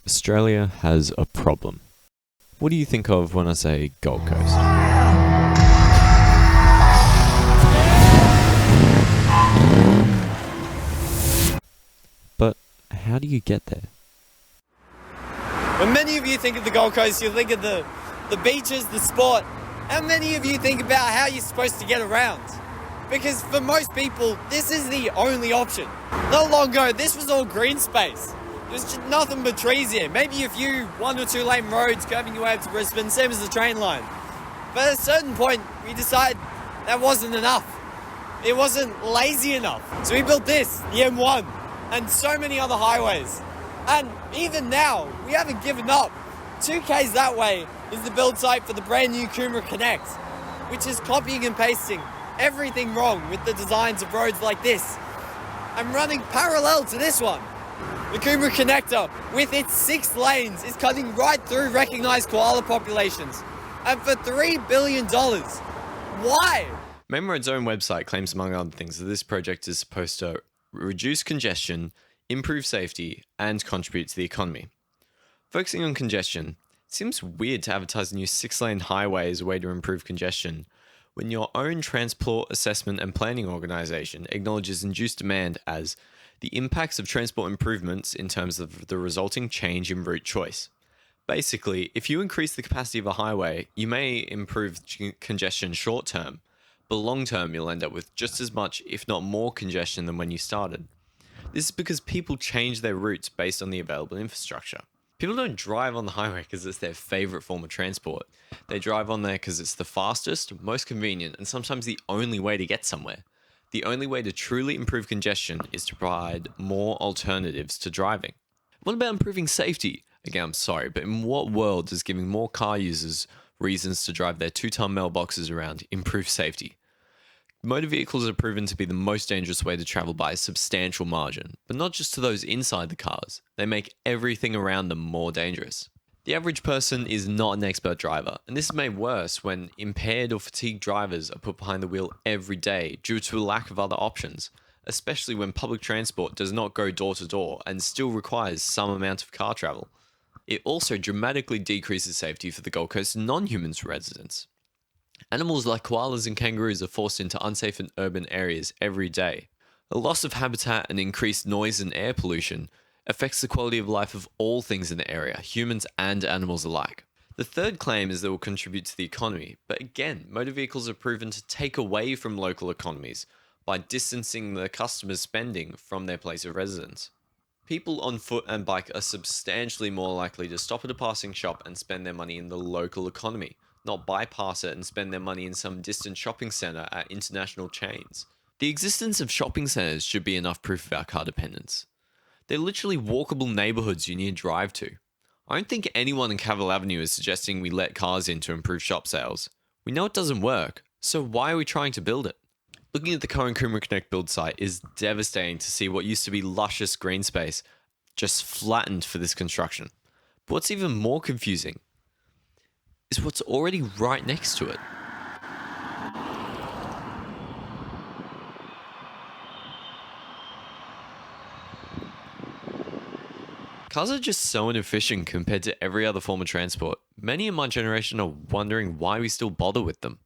Australia has a problem. What do you think of when I say Gold Coast? But how do you get there? When many of you think of the Gold Coast, you think of the beaches, the sport. How many of you think about how you're supposed to get around? Because for most people, this is the only option. Not long ago, this was all green space. There's just nothing but trees here. Maybe a few 1 or 2 lane roads curving your way up to Brisbane, same as the train line. But at a certain point, we decided that wasn't enough. It wasn't lazy enough. So we built this, the M1, and so many other highways. And even now, we haven't given up. 2Ks that way is the build site for the brand new Coomera Connect, which is copying and pasting everything wrong with the designs of roads like this and running parallel to this one. The Coomera Connector, with its 6 lanes, is cutting right through recognised koala populations. And for $3 billion. Why? Main Road's own website claims, among other things, that this project is supposed to reduce congestion, improve safety, and contribute to the economy. Focusing on congestion, it seems weird to advertise a new 6-lane highway as a way to improve congestion when your own Transport Assessment and Planning organisation acknowledges induced demand as the impacts of transport improvements in terms of the resulting change in route choice. Basically, if you increase the capacity of a highway, you may improve congestion short term, but long term you'll end up with just as much, if not more, congestion than when you started. This is because people change their routes based on the available infrastructure. People don't drive on the highway because it's their favourite form of transport. They drive on there because it's the fastest, most convenient, and sometimes the only way to get somewhere. The only way to truly improve congestion is to provide more alternatives to driving. What about improving safety? Again, I'm sorry, but in what world does giving more car users reasons to drive their 2-ton mailboxes around improve safety? Motor vehicles are proven to be the most dangerous way to travel by a substantial margin, but not just to those inside the cars. They make everything around them more dangerous. The average person is not an expert driver, and this is made worse when impaired or fatigued drivers are put behind the wheel every day due to a lack of other options, especially when public transport does not go door to door and still requires some amount of car travel. It also dramatically decreases safety for the Gold Coast non-human residents. Animals like koalas and kangaroos are forced into unsafe and urban areas every day. A loss of habitat and increased noise and air pollution affects the quality of life of all things in the area, humans and animals alike. The third claim is that it will contribute to the economy, but again, motor vehicles are proven to take away from local economies by distancing the customers' spending from their place of residence. People on foot and bike are substantially more likely to stop at a passing shop and spend their money in the local economy, not bypass it and spend their money in some distant shopping centre at international chains. The existence of shopping centres should be enough proof of our car dependence. They're literally walkable neighbourhoods you need to drive to. I don't think anyone in Cavill Avenue is suggesting we let cars in to improve shop sales. We know it doesn't work, so why are we trying to build it? Looking at the current Coomera Connect build site is devastating to see what used to be luscious green space just flattened for this construction. But what's even more confusing is what's already right next to it. Cars are just so inefficient compared to every other form of transport. Many in my generation are wondering why we still bother with them.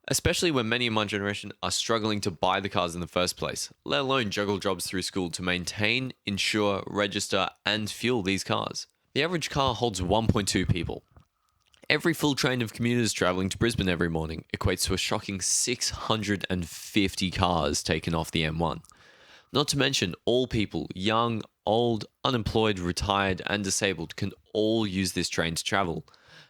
Especially when many in my generation are struggling to buy the cars in the first place, let alone juggle jobs through school to maintain, insure, register, and fuel these cars. The average car holds 1.2 people. Every full train of commuters travelling to Brisbane every morning equates to a shocking 650 cars taken off the M1. Not to mention, all people, young, old, unemployed, retired, and disabled, can all use this train to travel,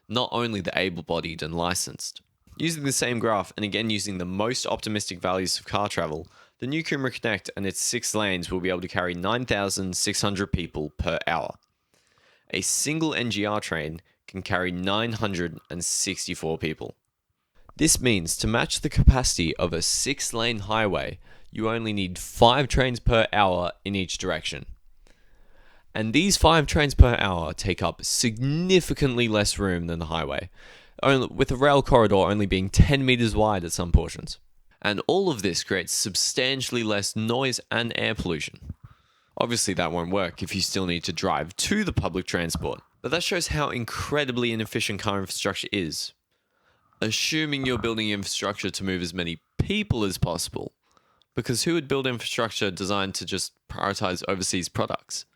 not only the able-bodied and licensed. Using the same graph, and again using the most optimistic values of car travel, the new Coomera Connect and its 6 lanes will be able to carry 9,600 people per hour. A single NGR train can carry 964 people. This means to match the capacity of a 6-lane highway, you only need 5 trains per hour in each direction. And these 5 trains per hour take up significantly less room than the highway, with a rail corridor only being 10 meters wide at some portions. And all of this creates substantially less noise and air pollution. Obviously, that won't work if you still need to drive to the public transport. But that shows how incredibly inefficient car infrastructure is. Assuming you're building infrastructure to move as many people as possible. Because who would build infrastructure designed to just prioritize overseas products?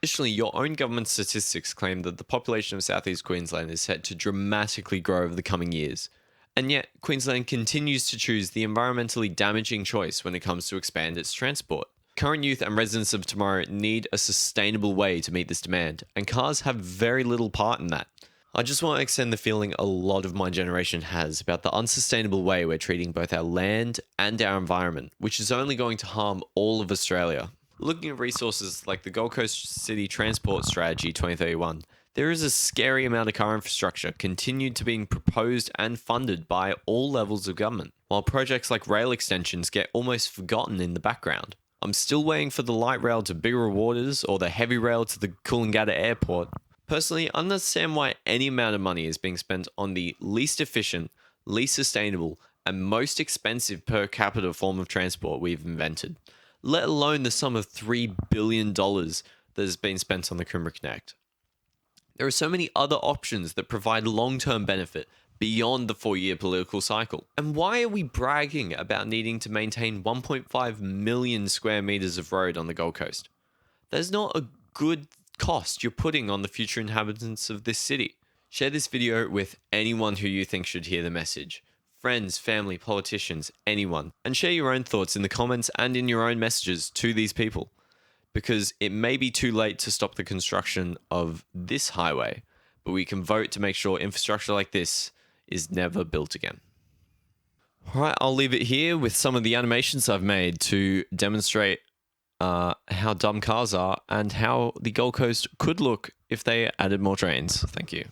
Additionally, your own government statistics claim that the population of southeast Queensland is set to dramatically grow over the coming years. And yet, Queensland continues to choose the environmentally damaging choice when it comes to expand its transport. Current youth and residents of tomorrow need a sustainable way to meet this demand, and cars have very little part in that. I just want to extend the feeling a lot of my generation has about the unsustainable way we're treating both our land and our environment, which is only going to harm all of Australia. Looking at resources like the Gold Coast City Transport Strategy 2031, there is a scary amount of car infrastructure continued to being proposed and funded by all levels of government, while projects like rail extensions get almost forgotten in the background. I'm still waiting for the light rail to Bigger Waters or the heavy rail to the Coolangatta Airport. Personally, I understand why any amount of money is being spent on the least efficient, least sustainable, and most expensive per capita form of transport we've invented, let alone the sum of $3 billion that has been spent on the Coomera Connect. There are so many other options that provide long-term benefit beyond the 4-year political cycle. And why are we bragging about needing to maintain 1.5 million square meters of road on the Gold Coast? There's not a good cost you're putting on the future inhabitants of this city. Share this video with anyone who you think should hear the message. Friends, family, politicians, anyone. And share your own thoughts in the comments and in your own messages to these people. Because it may be too late to stop the construction of this highway, but we can vote to make sure infrastructure like this is never built again. Alright, I'll leave it here with some of the animations I've made to demonstrate how dumb cars are and how the Gold Coast could look if they added more trains. Thank you.